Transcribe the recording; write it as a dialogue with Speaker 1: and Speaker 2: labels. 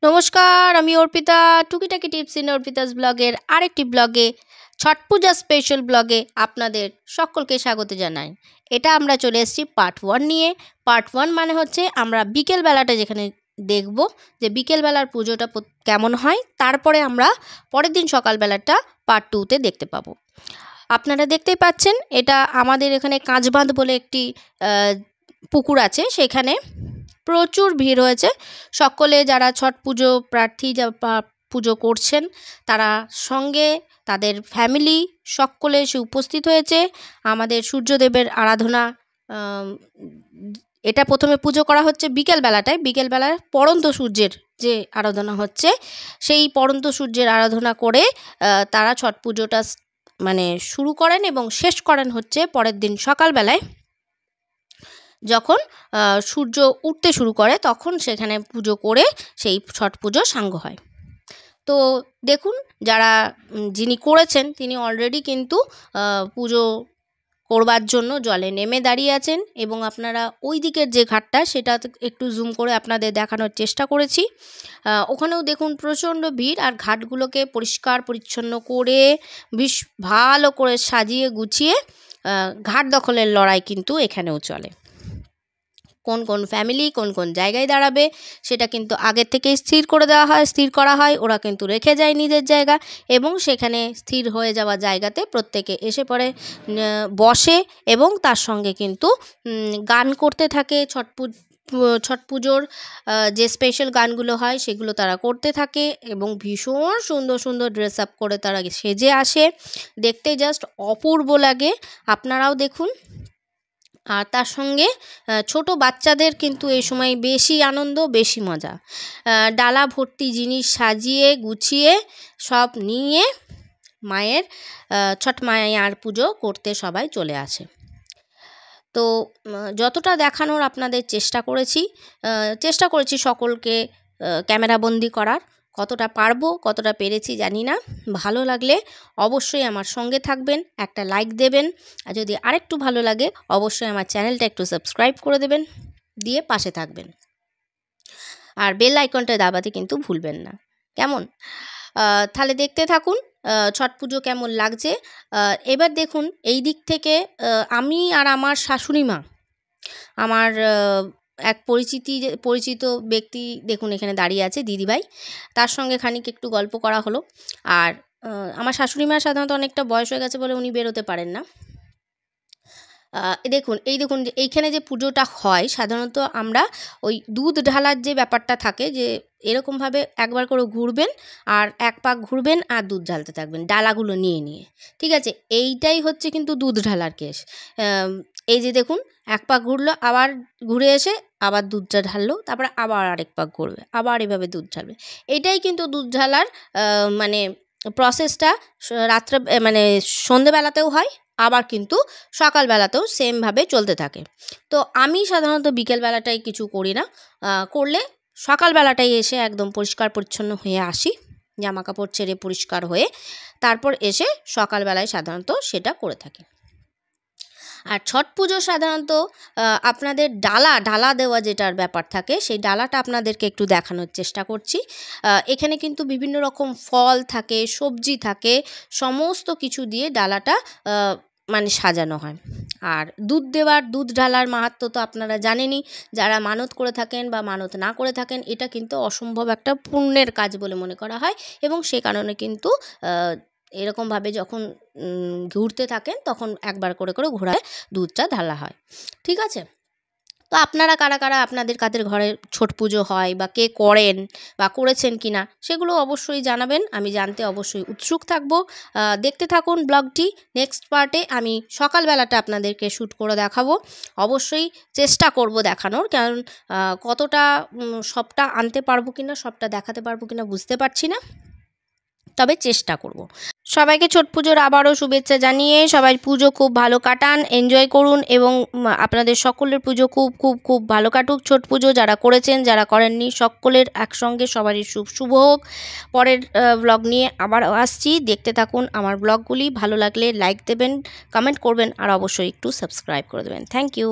Speaker 1: নমস্কার, আমি অর্পিতা। টুকিটাকি টিপস ইন অর্পিতাস ব্লগের আরেকটি ব্লগে, ছট পূজা স্পেশাল ব্লগে আপনাদের সকলকে স্বাগত জানাই। এটা আমরা চলে এসেছি পার্ট 1 নিয়ে। পার্ট 1 মানে হচ্ছে আমরা বিকেলবেলাটা যেখানে দেখব যে বিকেলবেলার পুজোটা কেমন হয়, তারপরে আমরা পরের দিন সকালবেলাটা পার্ট 2তে দেখতে পাবো। আপনারা দেখতেই পাচ্ছেন, এটা আমাদের এখানে কাঁচবাঁধ বলে একটি পুকুর আছে, সেখানে প্রচুর ভিড় হয়েছে। সকলে যারা ছট পুজো প্রার্থী পুজো করছেন তারা সঙ্গে তাদের ফ্যামিলি সকলে এসে উপস্থিত হয়েছে। আমাদের সূর্যদেবের আরাধনা, এটা প্রথমে পুজো করা হচ্ছে বিকেলবেলায় পড়ন্ত সূর্যের যে আরাধনা হচ্ছে, সেই পড়ন্ত সূর্যের আরাধনা করে তারা ছট পুজোটা মানে শুরু করেন এবং শেষ করেন হচ্ছে পরের দিন সকালবেলায়। যখন সূর্য উঠতে শুরু করে তখন সেখানে পুজো করে সেই ছট পুজো সাঙ্গ হয়। তো দেখুন, যিনি করেছেন তিনি অলরেডি কিন্তু পুজো করবার জন্য জলে নেমে দাঁড়িয়ে আছেন, এবং আপনারা ওই দিকের যে ঘাটটা সেটা একটু জুম করে আপনাদের দেখানোর চেষ্টা করেছি। ওখানেও দেখুন প্রচণ্ড ভিড়, আর ঘাটগুলোকে পরিষ্কার পরিচ্ছন্ন করে বেশ ভালো করে সাজিয়ে গুছিয়ে ঘাট দখলের লড়াই কিন্তু এখানেও চলে। কোন কোন ফ্যামিলি কোন কোন জায়গায় দাঁড়াবে সেটা কিন্তু আগের থেকেই স্থির করা হয়। ওরা কিন্তু রেখে যায় নিজের জায়গা, এবং সেখানে স্থির হয়ে যাওয়া জায়গাতে প্রত্যেকে এসে পড়ে বসে, এবং তার সঙ্গে কিন্তু গান করতে থাকে। ছট পুজোর যে স্পেশাল গানগুলো হয় সেগুলো তারা করতে থাকে, এবং ভীষণ সুন্দর সুন্দর ড্রেস আপ করে তারা সেজে আসে। দেখতে জাস্ট অপূর্ব লাগে, আপনারাও দেখুন। আর তার সঙ্গে ছোট বাচ্চাদের কিন্তু এই সময় বেশি আনন্দ, বেশি মজা। ডালা ভর্তি জিনিস সাজিয়ে গুছিয়ে সব নিয়ে ছট মায়ের পুজো করতে সবাই চলে আসে। তো যতটা দেখানোর আপনাদের চেষ্টা করেছি সকলকে ক্যামেরাবন্দি করার। কতটা পারবো, কতটা পেরেছি জানি না। ভালো লাগলে অবশ্যই আমার সঙ্গে থাকবেন, একটা লাইক দেবেন, আর যদি আরেকটু ভালো লাগে অবশ্যই আমার চ্যানেলটা একটু সাবস্ক্রাইব করে দেবেন, দিয়ে পাশে থাকবেন, আর বেল আইকনটা দাবাতে কিন্তু ভুলবেন না। কেমন? তাহলে দেখতে থাকুন ছট পুজো কেমন লাগছে। এবার দেখুন, এই দিক থেকে আমি আর আমার শাশুড়ি মা, আমার এক পরিচিত ব্যক্তি দেখুন এখানে দাঁড়িয়ে আছে, দিদিভাই, তার সঙ্গে খানিক একটু গল্প করা হলো। আর আমার শাশুড়ি মা সাধারণত অনেকটা বয়স হয়ে গেছে বলে উনি বেরোতে পারেন না। দেখুন এইখানে যে পুজোটা হয়, সাধারণত আমরা ওই দুধ ঢালার যে ব্যাপারটা থাকে, যে এরকমভাবে একবার করে ঘুরবেন আর এক পাক ঘুরবেন আর দুধ ঢালতে থাকবেন ডালাগুলো নিয়ে, ঠিক আছে? এইটাই হচ্ছে কিন্তু দুধ ঢালার কেস। এই যে দেখুন, এক পাক ঘুরলো, আবার ঘুরে এসে আবার দুধটা ঢাললো, তারপরে আবার আরেক পাক ঘুরবে, আবার এভাবে দুধ ঢালবে। এটাই কিন্তু দুধ ঢালার মানে প্রসেসটা সন্ধেবেলাতেও হয়, আবার কিন্তু সকালবেলাতেও সেমভাবে চলতে থাকে। তো আমি সাধারণত বিকেলবেলাটাই কিছু করি না, করলে সকালবেলাটাই এসে একদম পরিষ্কার পরিচ্ছন্ন হয়ে আসি, জামা কাপড় ছেড়ে পরিষ্কার হয়ে তারপর এসে সকালবেলায় সাধারণত সেটা করে থাকি। আর ছট পুজো সাধারণত আপনাদের ডালা দেওয়া যেটার ব্যাপার থাকে, সেই ডালাটা আপনাদেরকে একটু দেখানোর চেষ্টা করছি। এখানে কিন্তু বিভিন্ন রকম ফল থাকে, সবজি থাকে, সমস্ত কিছু দিয়ে ডালাটা সাজানো হয়। আর দুধ ঢালার মাহাত্ম্য তো আপনারা জানেনই, যারা মানত করে থাকেন বা মানত না করে থাকেন, এটা কিন্তু অসম্ভব একটা পুণ্যের কাজ বলে মনে করা হয়, এবং সে কারণে কিন্তু এরকমভাবে যখন ঘুরতে থাকেন তখন একবার করে ঘোরায় দুধটা ঢালা হয়, ঠিক আছে? তো আপনারা কারা আপনাদের কাদের ঘরে ছট পুজো হয় বা কে করেন বা করেছেন কিনা সেগুলো অবশ্যই জানাবেন, আমি জানতে অবশ্যই উৎসুক থাকবো। দেখতে থাকুন ব্লগটি। নেক্সট পার্টে আমি সকালবেলাটা আপনাদেরকে শ্যুট করে দেখাবো, অবশ্যই চেষ্টা করব দেখানোর, কারণ কতটা সবটা আনতে পারবো কিনা, সবটা দেখাতে পারবো কিনা বুঝতে পারছি না, তবে চেষ্টা করব। সবাইকে ছট পুজোর আবারও শুভেচ্ছা জানিয়ে সবাই পুজো খুব ভালো কাটান, এনজয় করুন, এবং আপনাদের সকলের পুজো খুব খুব খুব ভালো কাটুক। ছট পুজো যারা করেছেন, যারা করেননি, সকলের একসঙ্গে সবারই শুভ হোক। পরের ব্লগ নিয়ে আবার আসছি, দেখতে থাকুন আমার ব্লগগুলি। ভালো লাগলে লাইক দেবেন, কমেন্ট করবেন, আর অবশ্যই একটু সাবস্ক্রাইব করে দেবেন। Thank you.